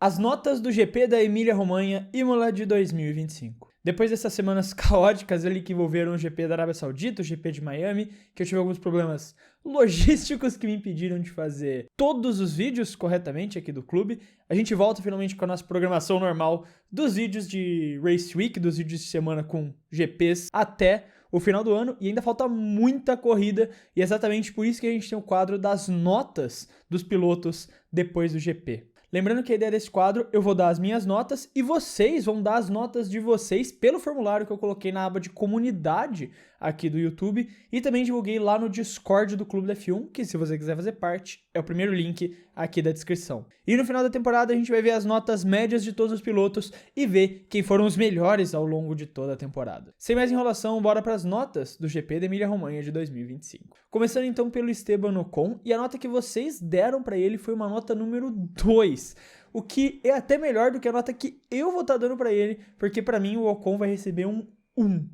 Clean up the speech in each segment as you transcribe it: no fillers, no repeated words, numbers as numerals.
As notas do GP da Emília-Romanha Imola de 2025. Depois dessas semanas caóticas ali que envolveram o GP da Arábia Saudita, o GP de Miami, que eu tive alguns problemas logísticos que me impediram de fazer todos os vídeos corretamente aqui do clube, a gente volta finalmente com a nossa programação normal dos vídeos de Race Week, dos vídeos de semana com GPs até o final do ano, e ainda falta muita corrida, e é exatamente por isso que a gente tem o quadro das notas dos pilotos depois do GP. Lembrando que a ideia desse quadro, eu vou dar as minhas notas e vocês vão dar as notas de vocês pelo formulário que eu coloquei na aba de comunidade aqui do YouTube e também divulguei lá no Discord do Clube da F1, que se você quiser fazer parte, é o primeiro link aqui da descrição. E no final da temporada a gente vai ver as notas médias de todos os pilotos e ver quem foram os melhores ao longo de toda a temporada. Sem mais enrolação, bora para as notas do GP da Emília-Romanha de 2025. Começando então pelo Esteban Ocon, e a nota que vocês deram para ele foi uma nota número 2. O que é até melhor do que a nota que eu vou estar dando para ele, porque para mim o Ocon vai receber um 1.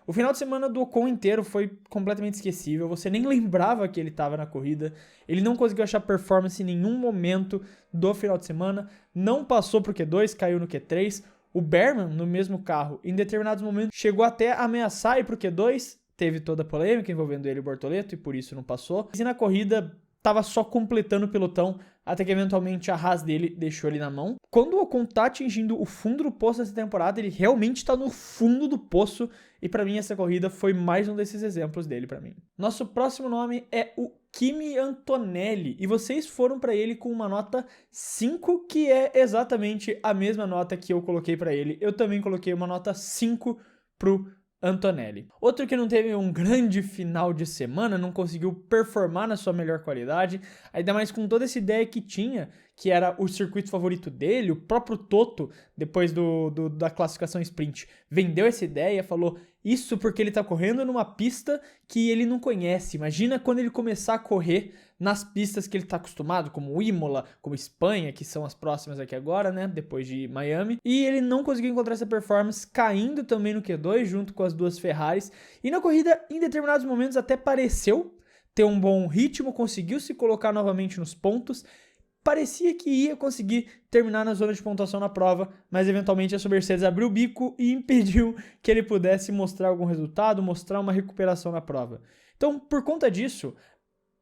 O final de semana do Ocon inteiro foi completamente esquecível, você nem lembrava que ele estava na corrida, ele não conseguiu achar performance em nenhum momento do final de semana, não passou pro Q2, caiu no Q3, o Berman, no mesmo carro, em determinados momentos, chegou até a ameaçar ir pro Q2, teve toda a polêmica envolvendo ele e o Bortoleto, e por isso não passou, e na corrida tava só completando o pelotão, até que eventualmente a Haas dele deixou ele na mão. Quando o Ocon tá atingindo o fundo do poço dessa temporada, ele realmente tá no fundo do poço, e pra mim essa corrida foi mais um desses exemplos dele pra mim. Nosso próximo nome é o Kimi Antonelli, e vocês foram pra ele com uma nota 5, que é exatamente a mesma nota que eu coloquei pra ele. Eu também coloquei uma nota 5 pro Antonelli. Outro que não teve um grande final de semana, não conseguiu performar na sua melhor qualidade, ainda mais com toda essa ideia que tinha, que era o circuito favorito dele, o próprio Toto, depois da classificação sprint, vendeu essa ideia, falou isso porque ele tá correndo numa pista que ele não conhece. Imagina quando ele começar a correr nas pistas que ele tá acostumado, como Imola, como Espanha, que são as próximas aqui agora, né, depois de Miami, e ele não conseguiu encontrar essa performance, caindo também no Q2, junto com as duas Ferraris, e na corrida, em determinados momentos, até pareceu ter um bom ritmo, conseguiu se colocar novamente nos pontos, parecia que ia conseguir terminar na zona de pontuação na prova, mas eventualmente a sua Mercedes abriu o bico e impediu que ele pudesse mostrar algum resultado, mostrar uma recuperação na prova. Então, por conta disso,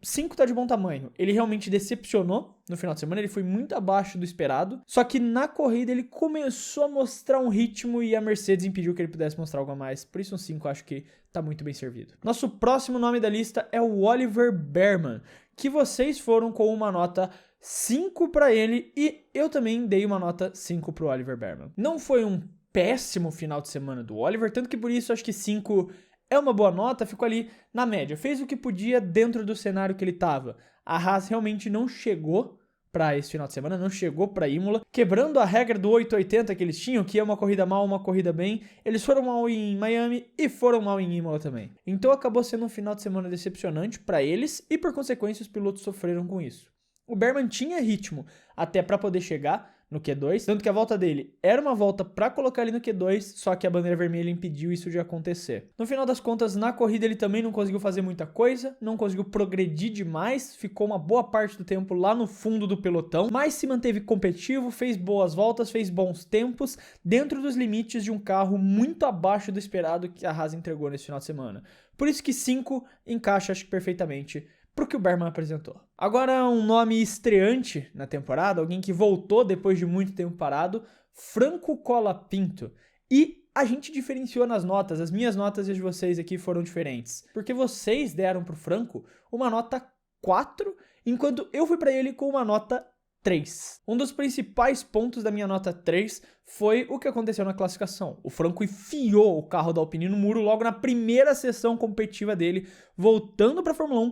5 tá de bom tamanho. Ele realmente decepcionou no final de semana, ele foi muito abaixo do esperado, só que na corrida ele começou a mostrar um ritmo e a Mercedes impediu que ele pudesse mostrar algo a mais, por isso um 5 acho que tá muito bem servido. Nosso próximo nome da lista é o Oliver Bearman, que vocês foram com uma nota 5 para ele e eu também dei uma nota 5 pro Oliver Bearman. Não foi um péssimo final de semana do Oliver, tanto que por isso acho que 5 é uma boa nota, ficou ali na média. Fez o que podia dentro do cenário que ele estava. A Haas realmente não chegou para esse final de semana, não chegou para Imola, quebrando a regra do 880 que eles tinham, que é uma corrida mal, uma corrida bem. Eles foram mal em Miami e foram mal em Imola também. Então acabou sendo um final de semana decepcionante para eles e por consequência os pilotos sofreram com isso. O Bearman tinha ritmo até para poder chegar no Q2, tanto que a volta dele era uma volta para colocar ele no Q2, só que a bandeira vermelha impediu isso de acontecer. No final das contas, na corrida ele também não conseguiu fazer muita coisa, não conseguiu progredir demais, ficou uma boa parte do tempo lá no fundo do pelotão, mas se manteve competitivo, fez boas voltas, fez bons tempos, dentro dos limites de um carro muito abaixo do esperado que a Haas entregou nesse final de semana. Por isso que 5 encaixa, acho que perfeitamente, pro que o Bearman apresentou. Agora um nome estreante na temporada, alguém que voltou depois de muito tempo parado, Franco Colapinto. E a gente diferenciou nas notas, as minhas notas e as de vocês aqui foram diferentes, porque vocês deram pro Franco uma nota 4, enquanto eu fui para ele com uma nota 3. Um dos principais pontos da minha nota 3 foi o que aconteceu na classificação. O Franco enfiou o carro da Alpine no muro logo na primeira sessão competitiva dele, voltando para a Fórmula 1,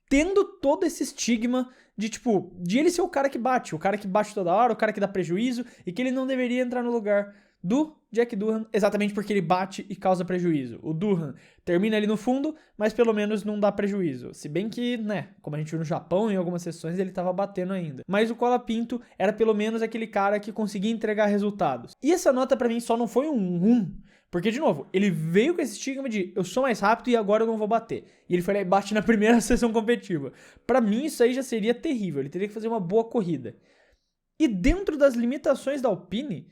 tendo todo esse estigma de ele ser o cara que bate toda hora, o cara que dá prejuízo e que ele não deveria entrar no lugar do Jack Doohan, exatamente porque ele bate e causa prejuízo. O Doohan termina ali no fundo, mas pelo menos não dá prejuízo. Se bem que, como a gente viu no Japão, em algumas sessões ele tava batendo ainda. Mas o Colapinto era pelo menos aquele cara que conseguia entregar resultados. E essa nota pra mim só não foi um 1, porque, de novo, ele veio com esse estigma de eu sou mais rápido e agora eu não vou bater. E ele foi lá e bate na primeira sessão competitiva. Pra mim, isso aí já seria terrível. Ele teria que fazer uma boa corrida. E dentro das limitações da Alpine,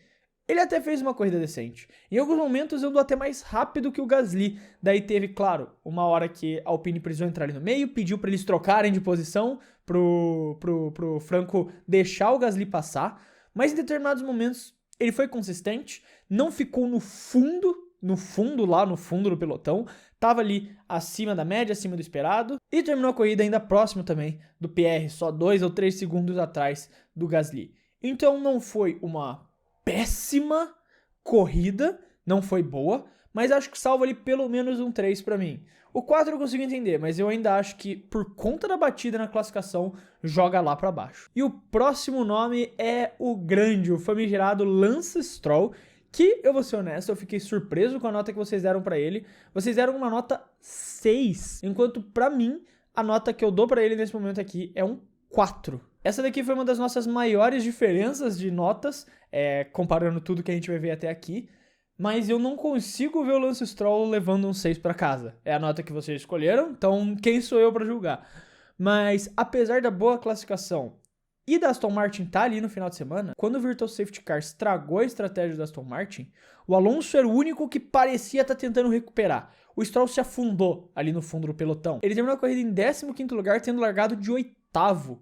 ele até fez uma corrida decente. Em alguns momentos eu andou até mais rápido que o Gasly. Daí teve, claro, uma hora que a Alpine precisou entrar ali no meio, pediu para eles trocarem de posição pro Franco deixar o Gasly passar. Mas em determinados momentos ele foi consistente, não ficou no fundo do pelotão, tava ali acima da média, acima do esperado, e terminou a corrida ainda próximo também do PR, só 2 ou 3 segundos atrás do Gasly. Então não foi uma péssima corrida, não foi boa, mas acho que salva ali pelo menos um 3 pra mim. O 4 eu consigo entender, mas eu ainda acho que por conta da batida na classificação, joga lá pra baixo. E o próximo nome é o grande, o famigerado Lance Stroll, que, eu vou ser honesto, eu fiquei surpreso com a nota que vocês deram pra ele. Vocês deram uma nota 6, enquanto pra mim, a nota que eu dou pra ele nesse momento aqui é um 4. Essa daqui foi uma das nossas maiores diferenças de notas, comparando tudo que a gente vai ver até aqui. Mas eu não consigo ver o Lance Stroll levando um 6 pra casa. É a nota que vocês escolheram, então quem sou eu pra julgar? Mas, apesar da boa classificação e da Aston Martin tá ali no final de semana, quando o Virtual Safety Car estragou a estratégia da Aston Martin, o Alonso era o único que parecia estar tentando recuperar. O Stroll se afundou ali no fundo do pelotão. Ele terminou a corrida em 15º lugar, tendo largado de 8º.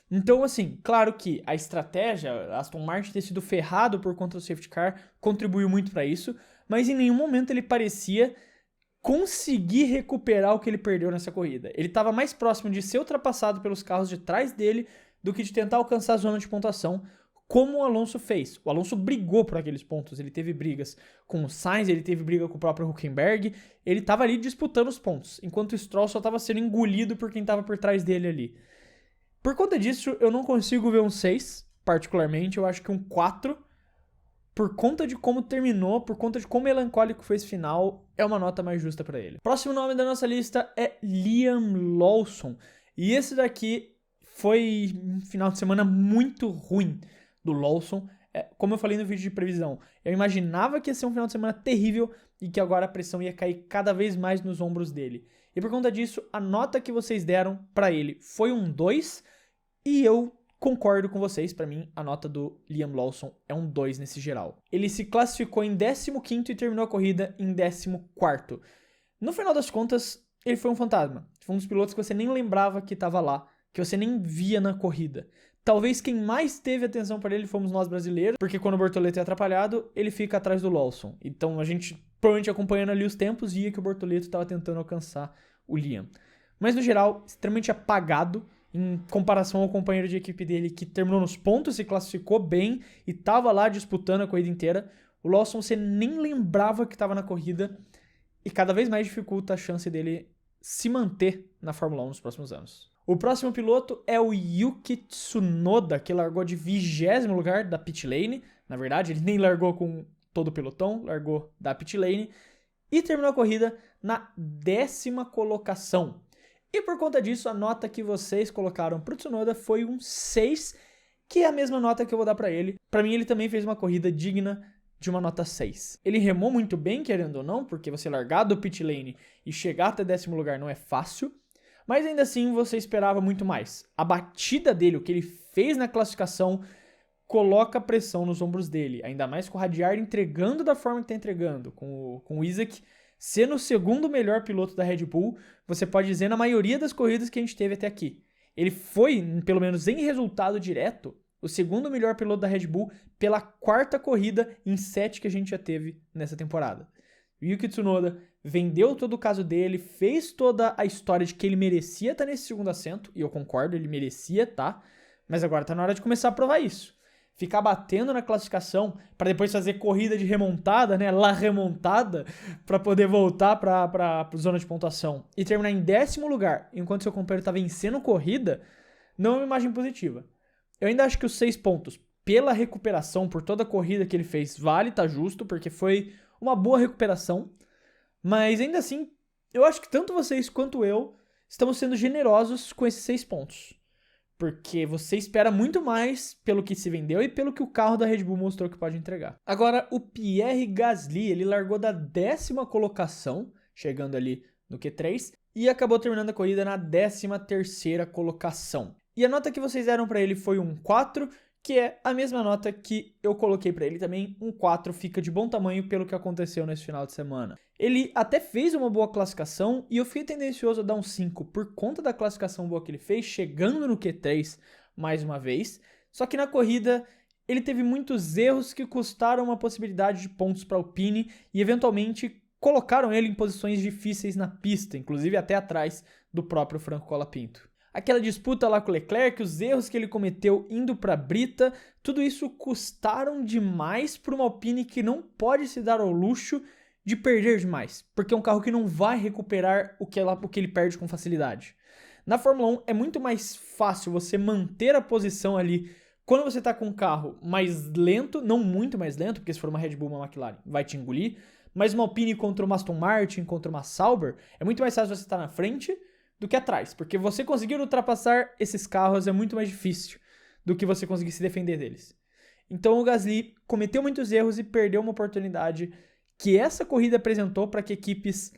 Então, assim, claro que a estratégia, a Aston Martin ter sido ferrado por conta do safety car, contribuiu muito para isso, mas em nenhum momento ele parecia conseguir recuperar o que ele perdeu nessa corrida. Ele estava mais próximo de ser ultrapassado pelos carros de trás dele do que de tentar alcançar a zona de pontuação, como o Alonso fez. O Alonso brigou por aqueles pontos, ele teve brigas com o Sainz, ele teve briga com o próprio Hülkenberg, ele estava ali disputando os pontos, enquanto o Stroll só estava sendo engolido por quem estava por trás dele ali. Por conta disso, eu não consigo ver um 6, particularmente, eu acho que um 4, por conta de como terminou, por conta de como melancólico foi esse final, é uma nota mais justa pra ele. Próximo nome da nossa lista é Liam Lawson, e esse daqui foi um final de semana muito ruim do Lawson. Como eu falei no vídeo de previsão, eu imaginava que ia ser um final de semana terrível e que agora a pressão ia cair cada vez mais nos ombros dele. E por conta disso, a nota que vocês deram pra ele foi um 2, e eu concordo com vocês, pra mim a nota do Liam Lawson é um 2 nesse geral. Ele se classificou em 15º e terminou a corrida em 14º. No final das contas, ele foi um fantasma. Foi um dos pilotos que você nem lembrava que estava lá, que você nem via na corrida. Talvez quem mais teve atenção para ele fomos nós brasileiros, porque quando o Bortoleto é atrapalhado, ele fica atrás do Lawson. Então a gente, provavelmente acompanhando ali os tempos, via que o Bortoleto estava tentando alcançar o Liam. Mas no geral, extremamente apagado em comparação ao companheiro de equipe dele que terminou nos pontos, se classificou bem e estava lá disputando a corrida inteira. O Lawson você nem lembrava que estava na corrida e cada vez mais dificulta a chance dele se manter na Fórmula 1 nos próximos anos. O próximo piloto é o Yuki Tsunoda, que largou de 20º lugar da pit lane. Na verdade, ele nem largou com todo o pelotão, largou da pit lane e terminou a corrida na 10ª colocação. E por conta disso, a nota que vocês colocaram pro Tsunoda foi um 6, que é a mesma nota que eu vou dar pra ele. Pra mim, ele também fez uma corrida digna de uma nota 6. Ele remou muito bem, querendo ou não, porque você largar do pit lane e chegar até 10º lugar não é fácil, mas ainda assim você esperava muito mais. A batida dele, o que ele fez na classificação, coloca pressão nos ombros dele, ainda mais com o Ricciardo entregando da forma que tá entregando, com o Isaac sendo o segundo melhor piloto da Red Bull, você pode dizer na maioria das corridas que a gente teve até aqui. Ele foi, pelo menos em resultado direto, o segundo melhor piloto da Red Bull pela 4ª corrida em 7 que a gente já teve nessa temporada. O Yuki Tsunoda vendeu todo o caso dele, fez toda a história de que ele merecia estar nesse segundo assento, e eu concordo, ele merecia, tá? Mas agora tá na hora de começar a provar isso. Ficar batendo na classificação para depois fazer corrida de remontada, né, la remontada, para poder voltar para zona de pontuação e terminar em 10º lugar, enquanto seu companheiro tá vencendo corrida, não é uma imagem positiva. Eu ainda acho que os 6 pontos, pela recuperação, por toda a corrida que ele fez, vale, tá justo, porque foi uma boa recuperação, mas ainda assim, eu acho que tanto vocês quanto eu estamos sendo generosos com esses 6 pontos. Porque você espera muito mais pelo que se vendeu e pelo que o carro da Red Bull mostrou que pode entregar. Agora, o Pierre Gasly, ele largou da 10ª colocação, chegando ali no Q3, e acabou terminando a corrida na 13ª colocação. E a nota que vocês deram para ele foi um 4, que é a mesma nota que eu coloquei pra ele também, um 4, fica de bom tamanho pelo que aconteceu nesse final de semana. Ele até fez uma boa classificação e eu fiquei tendencioso a dar um 5 por conta da classificação boa que ele fez, chegando no Q3 mais uma vez, só que na corrida ele teve muitos erros que custaram uma possibilidade de pontos para Alpine e eventualmente colocaram ele em posições difíceis na pista, inclusive até atrás do próprio Franco Colapinto. Aquela disputa lá com o Leclerc, os erros que ele cometeu indo para a brita, tudo isso custaram demais para uma Alpine que não pode se dar ao luxo de perder demais, porque é um carro que não vai recuperar o que ele perde com facilidade. Na Fórmula 1 é muito mais fácil você manter a posição ali quando você está com um carro mais lento, não muito mais lento, porque se for uma Red Bull, uma McLaren, vai te engolir, mas uma Alpine contra uma Aston Martin, contra uma Sauber, é muito mais fácil você estar na frente do que atrás, porque você conseguir ultrapassar esses carros é muito mais difícil do que você conseguir se defender deles. Então o Gasly cometeu muitos erros e perdeu uma oportunidade que essa corrida apresentou para que equipes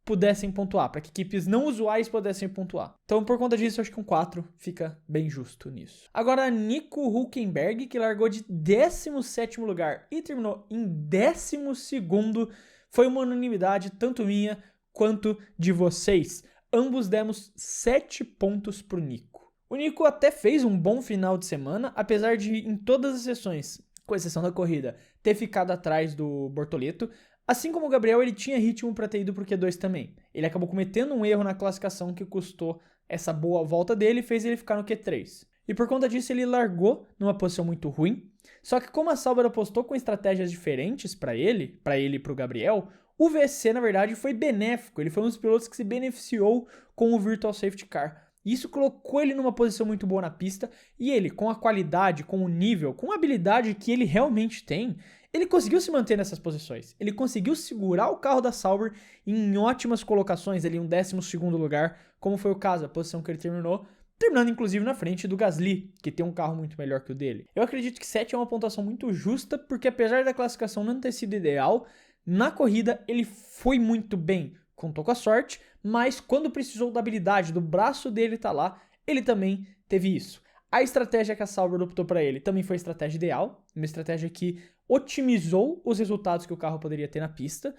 pudessem pontuar, para que equipes não usuais pudessem pontuar. Então por conta disso eu acho que um 4 fica bem justo nisso. Agora Nico Hülkenberg, que largou de 17º lugar e terminou em 12º, foi uma unanimidade tanto minha quanto de vocês. Ambos demos 7 pontos pro Nico. O Nico até fez um bom final de semana, apesar de, em todas as sessões, com exceção da corrida, ter ficado atrás do Bortoleto. Assim como o Gabriel, ele tinha ritmo para ter ido pro Q2 também. Ele acabou cometendo um erro na classificação que custou essa boa volta dele e fez ele ficar no Q3. E por conta disso, ele largou numa posição muito ruim. Só que como a Sauber apostou com estratégias diferentes para ele e pro Gabriel, o VSC, na verdade, foi benéfico. Ele foi um dos pilotos que se beneficiou com o Virtual Safety Car. E isso colocou ele numa posição muito boa na pista. E ele, com a qualidade, com o nível, com a habilidade que ele realmente tem, ele conseguiu se manter nessas posições. Ele conseguiu segurar o carro da Sauber em ótimas colocações, ali em 12º lugar, como foi o caso, a posição que ele terminou, terminando inclusive na frente do Gasly, que tem um carro muito melhor que o dele. Eu acredito que 7 é uma pontuação muito justa, porque apesar da classificação não ter sido ideal, na corrida ele foi muito bem, contou com a sorte, mas quando precisou da habilidade, do braço dele tá lá, ele também teve isso. A estratégia que a Sauber optou para ele também foi a estratégia ideal, uma estratégia que otimizou os resultados que o carro poderia ter na pista,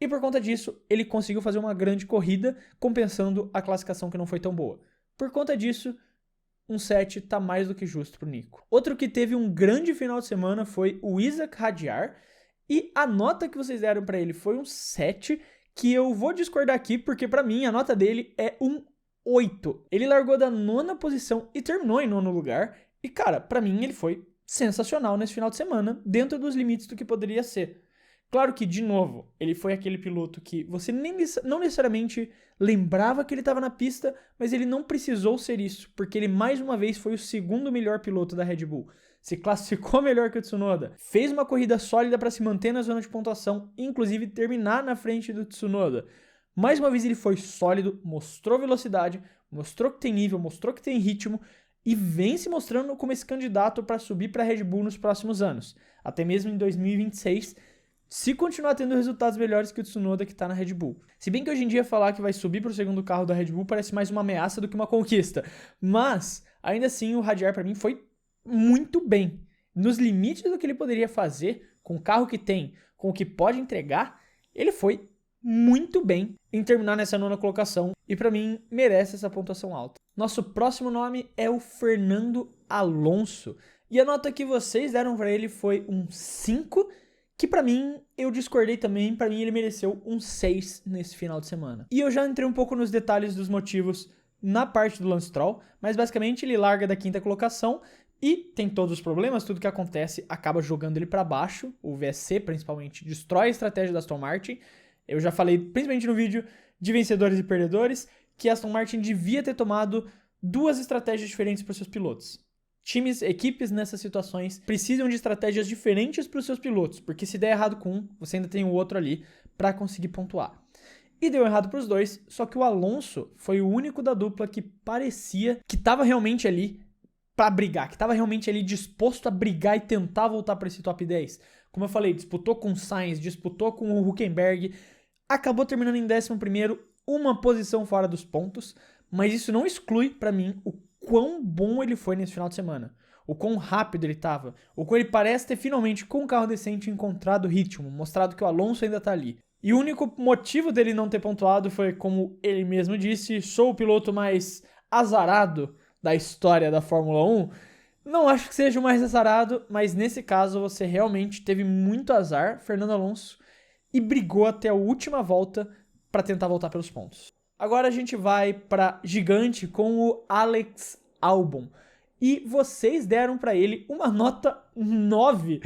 e por conta disso ele conseguiu fazer uma grande corrida, compensando a classificação que não foi tão boa. Por conta disso, um 7 tá mais do que justo pro Nico. Outro que teve um grande final de semana foi o Isack Hadjar, e a nota que vocês deram para ele foi um 7, que eu vou discordar aqui, porque para mim a nota dele é um 8. Ele largou da 9ª posição e terminou em 9º lugar. E cara, para mim ele foi sensacional nesse final de semana, dentro dos limites do que poderia ser. Claro que, de novo, ele foi aquele piloto que você não necessariamente lembrava que ele estava na pista, mas ele não precisou ser isso, porque ele mais uma vez foi o 2º melhor piloto da Red Bull. Se classificou melhor que o Tsunoda, fez uma corrida sólida para se manter na zona de pontuação, inclusive terminar na frente do Tsunoda. Mais uma vez ele foi sólido, mostrou velocidade, mostrou que tem nível, mostrou que tem ritmo e vem se mostrando como esse candidato para subir para a Red Bull nos próximos anos, até mesmo em 2026, se continuar tendo resultados melhores que o Tsunoda que está na Red Bull. Se bem que hoje em dia falar que vai subir para o 2º carro da Red Bull parece mais uma ameaça do que uma conquista, mas ainda assim o Hadjar para mim foi muito bem. Nos limites do que ele poderia fazer, com o carro que tem, com o que pode entregar, ele foi muito bem em terminar nessa 9ª colocação e para mim merece essa pontuação alta. Nosso próximo nome é o Fernando Alonso e a nota que vocês deram para ele foi um 5, que pra mim, eu discordei também, pra mim ele mereceu um 6 nesse final de semana. E eu já entrei um pouco nos detalhes dos motivos na parte do Lance Stroll, mas basicamente ele larga da 5ª colocação e tem todos os problemas, tudo que acontece acaba jogando ele pra baixo, o VSC principalmente destrói a estratégia da Aston Martin. Eu já falei, principalmente no vídeo de vencedores e perdedores, que a Aston Martin devia ter tomado 2 estratégias diferentes para os seus pilotos. Equipes nessas situações precisam de estratégias diferentes para os seus pilotos, porque se der errado com um, você ainda tem o outro ali para conseguir pontuar. E deu errado para os dois, só que o Alonso foi o único da dupla que parecia que estava realmente ali para brigar, que estava realmente ali disposto a brigar e tentar voltar para esse top 10. Como eu falei, disputou com o Sainz, disputou com o Hülkenberg, acabou terminando em 11º, uma posição fora dos pontos, mas isso não exclui para mim o quão bom ele foi nesse final de semana. o quão rápido ele estava, o quão ele parece ter finalmente, com um carro decente, encontrado o ritmo, mostrado que o Alonso ainda está ali. E o único motivo dele não ter pontuado foi, como ele mesmo disse, sou o piloto mais azarado da história da Fórmula 1. Não acho que seja o mais azarado, mas nesse caso você realmente teve muito azar, Fernando Alonso, e brigou até a última volta para tentar voltar pelos pontos. Agora a gente vai para gigante com o Alex Albon. E vocês deram para ele uma nota 9.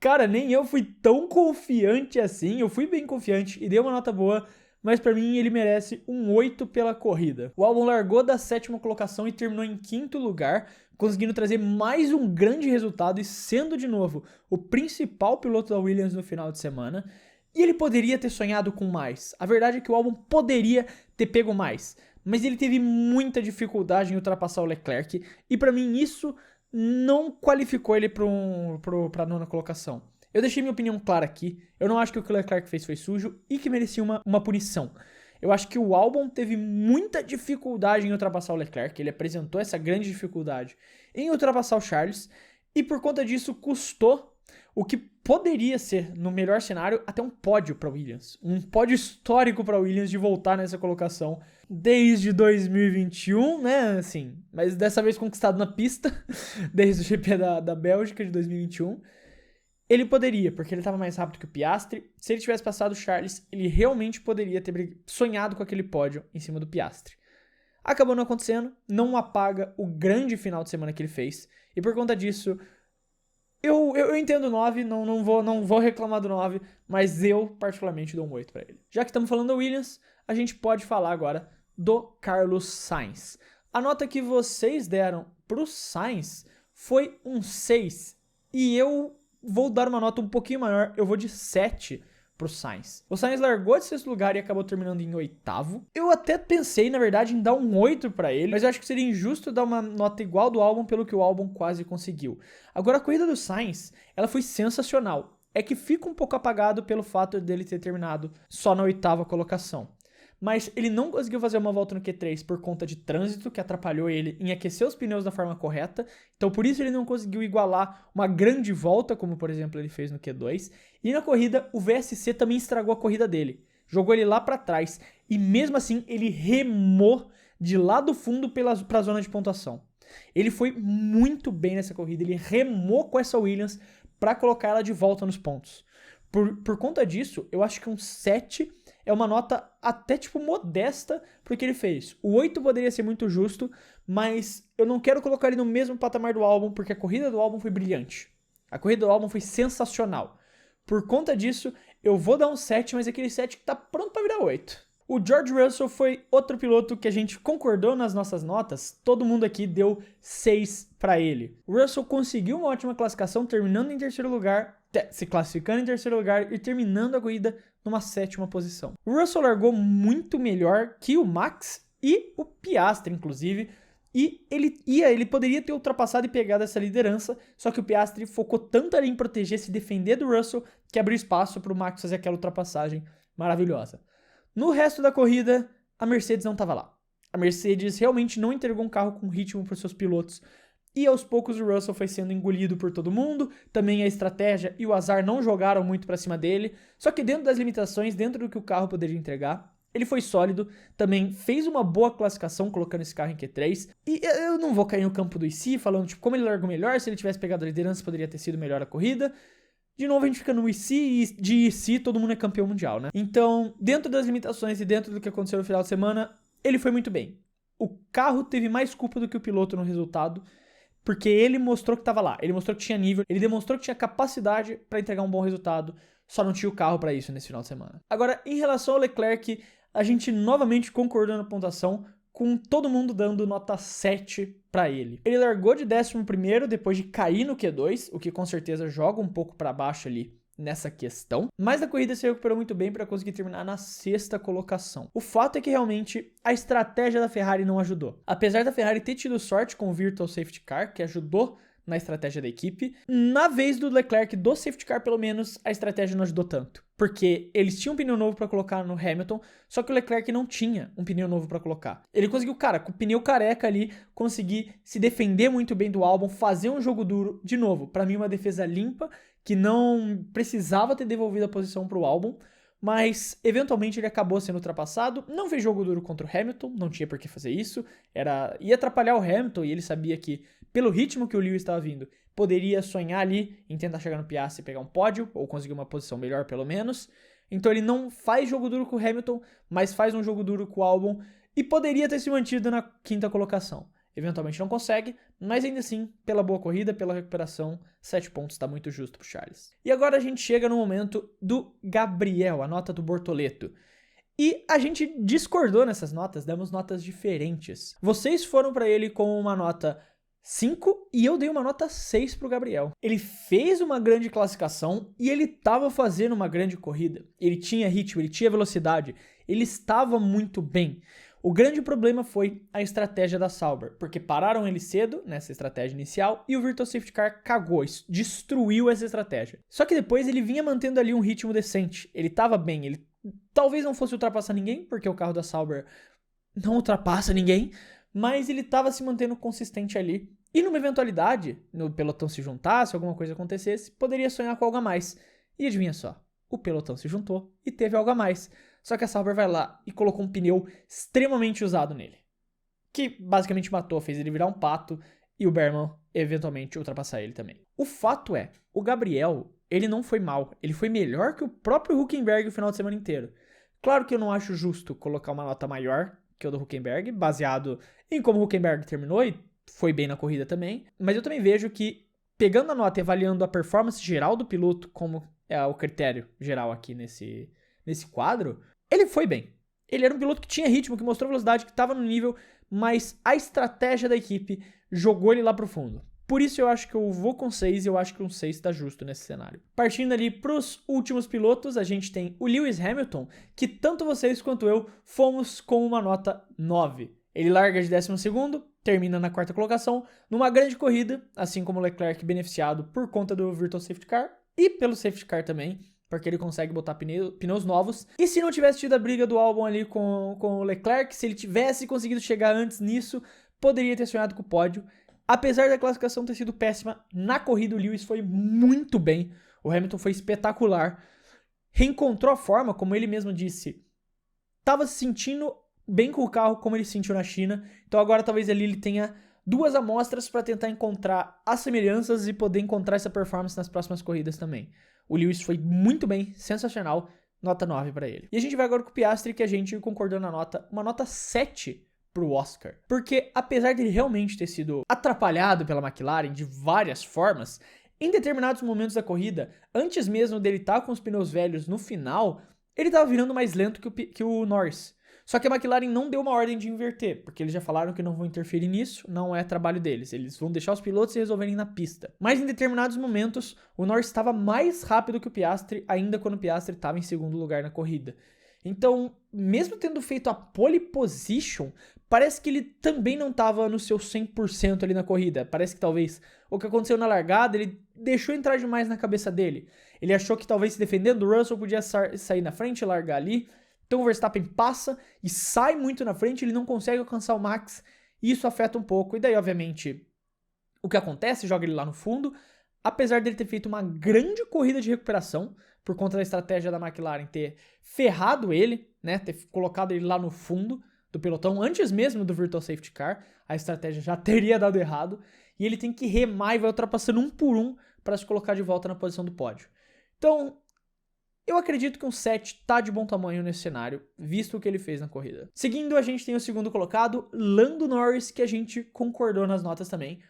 Cara, nem eu fui tão confiante assim. Eu fui bem confiante e dei uma nota boa, mas para mim ele merece um 8 pela corrida. O Albon largou da 7ª colocação e terminou em 5º lugar, conseguindo trazer mais um grande resultado e sendo de novo o principal piloto da Williams no final de semana. E ele poderia ter sonhado com mais. A verdade é que o Albon poderia ter pego mais, mas ele teve muita dificuldade em ultrapassar o Leclerc, e para mim isso não qualificou ele para a 9ª colocação. Eu deixei minha opinião clara aqui, eu não acho que o que o Leclerc fez foi sujo e que merecia uma punição. Eu acho que o Albon teve muita dificuldade em ultrapassar o Leclerc, ele apresentou essa grande dificuldade em ultrapassar o Charles, e por conta disso custou o que poderia ser, no melhor cenário, até um pódio para Williams. Um pódio histórico para Williams de voltar nessa colocação desde 2021, né? Assim, mas dessa vez conquistado na pista, desde o GP da Bélgica de 2021. Ele poderia, porque ele estava mais rápido que o Piastri. Se ele tivesse passado o Charles, ele realmente poderia ter sonhado com aquele pódio em cima do Piastri. Acabou não acontecendo, não apaga o grande final de semana que ele fez. E por conta disso, eu entendo o 9, não vou reclamar do 9, mas eu particularmente dou um 8 para ele. Já que estamos falando da Williams, a gente pode falar agora do Carlos Sainz. A nota que vocês deram pro Sainz foi um 6, e eu vou dar uma nota um pouquinho maior, eu vou de 7 pro Sainz. O Sainz largou de 6º lugar e acabou terminando em 8º. Eu até pensei, na verdade, em dar um 8 para ele, mas eu acho que seria injusto dar uma nota igual do Albon pelo que o Albon quase conseguiu. Agora, a corrida do Sainz, ela foi sensacional. É que fica um pouco apagado pelo fato dele ter terminado só na 8ª colocação. Mas ele não conseguiu fazer uma volta no Q3 por conta de trânsito, que atrapalhou ele em aquecer os pneus da forma correta. Então, por isso ele não conseguiu igualar uma grande volta, como, por exemplo, ele fez no Q2. E na corrida, o VSC também estragou a corrida dele. Jogou ele lá para trás. E mesmo assim, ele remou de lá do fundo para a zona de pontuação. Ele foi muito bem nessa corrida. Ele remou com essa Williams para colocar ela de volta nos pontos. Por conta disso, eu acho que um 7 é uma nota até tipo modesta pro que ele fez. O 8 poderia ser muito justo, mas eu não quero colocar ele no mesmo patamar do Albon, porque a corrida do Albon foi brilhante. A corrida do Albon foi sensacional. Por conta disso, eu vou dar um 7, mas aquele 7 que tá pronto para virar 8. O George Russell foi outro piloto que a gente concordou nas nossas notas. Todo mundo aqui deu 6 para ele. O Russell conseguiu uma ótima classificação, terminando em 3º lugar, se classificando em 3º lugar e terminando a corrida numa 7ª posição. O Russell largou muito melhor que o Max e o Piastri, inclusive, e ele poderia ter ultrapassado e pegado essa liderança, só que o Piastri focou tanto ali em proteger, se defender do Russell, que abriu espaço para o Max fazer aquela ultrapassagem maravilhosa. No resto da corrida, a Mercedes não estava lá. A Mercedes realmente não entregou um carro com ritmo para os seus pilotos. E aos poucos o Russell foi sendo engolido por todo mundo. Também a estratégia e o azar não jogaram muito para cima dele. Só que dentro das limitações, dentro do que o carro poderia entregar, ele foi sólido. Também fez uma boa classificação colocando esse carro em Q3. E eu não vou cair no campo do IC falando tipo como ele largou melhor. Se ele tivesse pegado a liderança, poderia ter sido melhor a corrida. De novo, a gente fica no IC e de IC todo mundo é campeão mundial, né? Então, dentro das limitações e dentro do que aconteceu no final de semana, ele foi muito bem. O carro teve mais culpa do que o piloto no resultado, porque ele mostrou que estava lá, ele mostrou que tinha nível, ele demonstrou que tinha capacidade para entregar um bom resultado, só não tinha o carro para isso nesse final de semana. Agora, em relação ao Leclerc, a gente novamente concordou na pontuação, com todo mundo dando nota 7 para ele. Ele largou de 11º depois de cair no Q2, o que com certeza joga um pouco para baixo ali nessa questão, mas a corrida se recuperou muito bem para conseguir terminar na 6ª colocação. O fato é que realmente a estratégia da Ferrari não ajudou. Apesar da Ferrari ter tido sorte com o Virtual Safety Car, que ajudou na estratégia da equipe. Na vez do Leclerc do safety car, pelo menos, a estratégia não ajudou tanto. Porque eles tinham um pneu novo para colocar no Hamilton, só que o Leclerc não tinha um pneu novo para colocar. Ele conseguiu, cara, com o pneu careca ali, conseguir se defender muito bem do Albon, fazer um jogo duro. De novo, para mim uma defesa limpa, que não precisava ter devolvido a posição pro Albon, mas eventualmente ele acabou sendo ultrapassado, não fez jogo duro contra o Hamilton, não tinha por que fazer isso, ia atrapalhar o Hamilton e ele sabia que, pelo ritmo que o Lewis estava vindo, poderia sonhar ali em tentar chegar no Piastri e pegar um pódio, ou conseguir uma posição melhor pelo menos. Então ele não faz jogo duro com o Hamilton, mas faz um jogo duro com o Albon e poderia ter se mantido na 5ª colocação. Eventualmente não consegue, mas ainda assim, pela boa corrida, pela recuperação, 7 pontos está muito justo pro Charles. E agora a gente chega no momento do Gabriel, a nota do Bortoleto. E a gente discordou nessas notas, demos notas diferentes. Vocês foram para ele com uma nota 5 e eu dei uma nota 6 pro Gabriel. Ele fez uma grande classificação e ele estava fazendo uma grande corrida. Ele tinha ritmo, ele tinha velocidade, ele estava muito bem. O grande problema foi a estratégia da Sauber, porque pararam ele cedo nessa estratégia inicial e o Virtual Safety Car cagou, destruiu essa estratégia. Só que depois ele vinha mantendo ali um ritmo decente, ele estava bem, ele talvez não fosse ultrapassar ninguém, porque o carro da Sauber não ultrapassa ninguém, mas ele estava se mantendo consistente ali. E numa eventualidade, no pelotão se juntasse, alguma coisa acontecesse, poderia sonhar com algo a mais. E adivinha só, o pelotão se juntou e teve algo a mais. Só que a Sauber vai lá e colocou um pneu extremamente usado nele, que basicamente matou, fez ele virar um pato e o Berman eventualmente ultrapassar ele também. O fato é, o Gabriel, ele não foi mal, ele foi melhor que o próprio Hülkenberg o final de semana inteiro. Claro que eu não acho justo colocar uma nota maior que o do Hülkenberg, baseado em como o Hülkenberg terminou e foi bem na corrida também, mas eu também vejo que, pegando a nota e avaliando a performance geral do piloto, como é o critério geral aqui nesse quadro, ele foi bem. Ele era um piloto que tinha ritmo, que mostrou velocidade, que estava no nível, mas a estratégia da equipe jogou ele lá pro fundo. Por isso eu acho que eu vou com 6 e eu acho que um 6 está justo nesse cenário. Partindo ali pros últimos pilotos, a gente tem o Lewis Hamilton, que tanto vocês quanto eu fomos com uma nota 9. Ele larga de 12º, termina na 4ª colocação, numa grande corrida, assim como o Leclerc beneficiado por conta do Virtual Safety Car e pelo Safety Car também, porque ele consegue botar pneus novos. E se não tivesse tido a briga do Albon ali com o Leclerc, se ele tivesse conseguido chegar antes nisso, poderia ter sonhado com o pódio. Apesar da classificação ter sido péssima, na corrida o Lewis foi muito bem. O Hamilton foi espetacular. Reencontrou a forma, como ele mesmo disse. Estava se sentindo bem com o carro, como ele se sentiu na China. Então agora talvez ali ele tenha 2 amostras para tentar encontrar as semelhanças e poder encontrar essa performance nas próximas corridas também. O Lewis foi muito bem, sensacional, nota 9 para ele. E a gente vai agora com o Piastri, que a gente concordou na nota, uma nota 7 pro Oscar. Porque apesar dele realmente ter sido atrapalhado pela McLaren de várias formas, em determinados momentos da corrida, antes mesmo dele estar com os pneus velhos no final, ele estava virando mais lento que o Norris. Só que a McLaren não deu uma ordem de inverter, porque eles já falaram que não vão interferir nisso, não é trabalho deles. Eles vão deixar os pilotos se resolverem na pista. Mas em determinados momentos, o Norris estava mais rápido que o Piastri, ainda quando o Piastri estava em 2º lugar na corrida. Então, mesmo tendo feito a pole position, parece que ele também não estava no seu 100% ali na corrida. Parece que talvez o que aconteceu na largada, ele deixou entrar demais na cabeça dele. Ele achou que talvez se defendendo do Russell podia sair na frente e largar ali. Então o Verstappen passa e sai muito na frente, ele não consegue alcançar o Max, e isso afeta um pouco. E daí, obviamente, o que acontece? Joga ele lá no fundo. Apesar dele ter feito uma grande corrida de recuperação, por conta da estratégia da McLaren ter ferrado ele, né, ter colocado ele lá no fundo do pelotão, antes mesmo do Virtual Safety Car, a estratégia já teria dado errado, e ele tem que remar e vai ultrapassando um por um para se colocar de volta na posição do pódio. Então, eu acredito que um 7 tá de bom tamanho nesse cenário, visto o que ele fez na corrida. Seguindo, a gente tem o 2º colocado, Lando Norris, que a gente concordou nas notas também.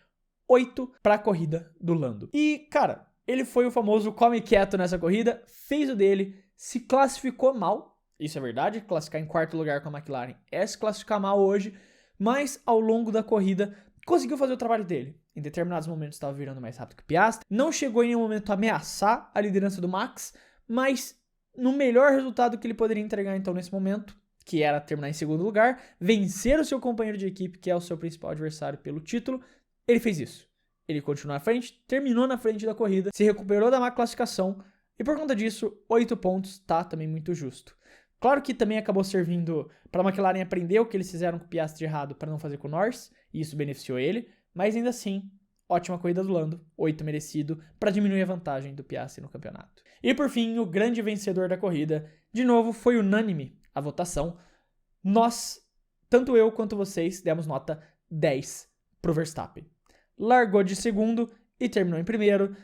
8 pra corrida do Lando. E, cara, ele foi o famoso come quieto nessa corrida, fez o dele, se classificou mal. Isso é verdade, classificar em 4º lugar com a McLaren é se classificar mal hoje, mas ao longo da corrida conseguiu fazer o trabalho dele. Em determinados momentos estava virando mais rápido que o Piastri, não chegou em nenhum momento a ameaçar a liderança do Max, mas no melhor resultado que ele poderia entregar então nesse momento, que era terminar em 2º lugar, vencer o seu companheiro de equipe, que é o seu principal adversário pelo título, ele fez isso. ele continuou à frente, terminou na frente da corrida, se recuperou da má classificação e por conta disso, 8 pontos tá também muito justo. Claro que também acabou servindo para a McLaren aprender o que eles fizeram com o Piastri de errado para não fazer com o Norris, e isso beneficiou ele, mas ainda assim, ótima corrida do Lando, 8 merecido, para diminuir a vantagem do Piastri no campeonato. E por fim, o grande vencedor da corrida, de novo foi unânime a votação. Nós, tanto eu quanto vocês, demos nota 10 pro Verstappen. Largou de segundo e terminou em primeiro.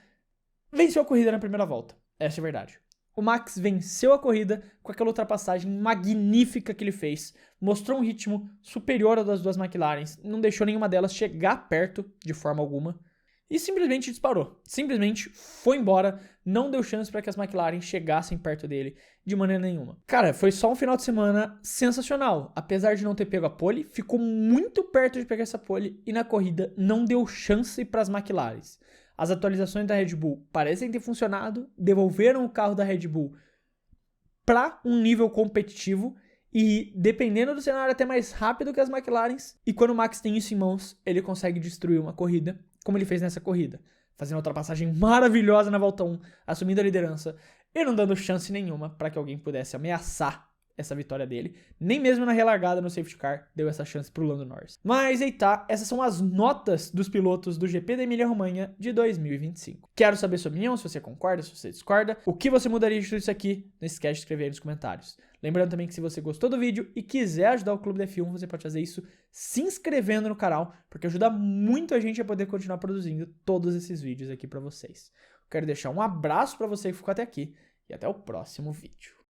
Venceu a corrida na primeira volta, essa é a verdade. O Max venceu a corrida com aquela ultrapassagem magnífica que ele fez. Mostrou um ritmo superior ao das duas McLarens, não deixou nenhuma delas chegar perto de forma alguma. E simplesmente disparou. Simplesmente foi embora, não deu chance para que as McLaren chegassem perto dele de maneira nenhuma. Cara, foi só um final de semana sensacional. Apesar de não ter pego a pole, ficou muito perto de pegar essa pole e na corrida não deu chance para as McLarens. As atualizações da Red Bull parecem ter funcionado, devolveram o carro da Red Bull para um nível competitivo e, dependendo do cenário, até mais rápido que as McLarens. E quando o Max tem isso em mãos, ele consegue destruir uma corrida, como ele fez nessa corrida, fazendo uma ultrapassagem maravilhosa na volta 1, assumindo a liderança e não dando chance nenhuma para que alguém pudesse ameaçar essa vitória dele. Nem mesmo na relargada no safety car deu essa chance pro Lando Norris. Mas aí tá, essas são as notas dos pilotos do GP da Emília-Romanha de 2025. Quero saber sua opinião, se você concorda, se você discorda, o que você mudaria de tudo isso aqui, não esquece de escrever aí nos comentários. Lembrando também que se você gostou do vídeo e quiser ajudar o Clube da F1, você pode fazer isso se inscrevendo no canal, porque ajuda muito a gente a poder continuar produzindo todos esses vídeos aqui pra vocês. Quero deixar um abraço pra você que ficou até aqui e até o próximo vídeo.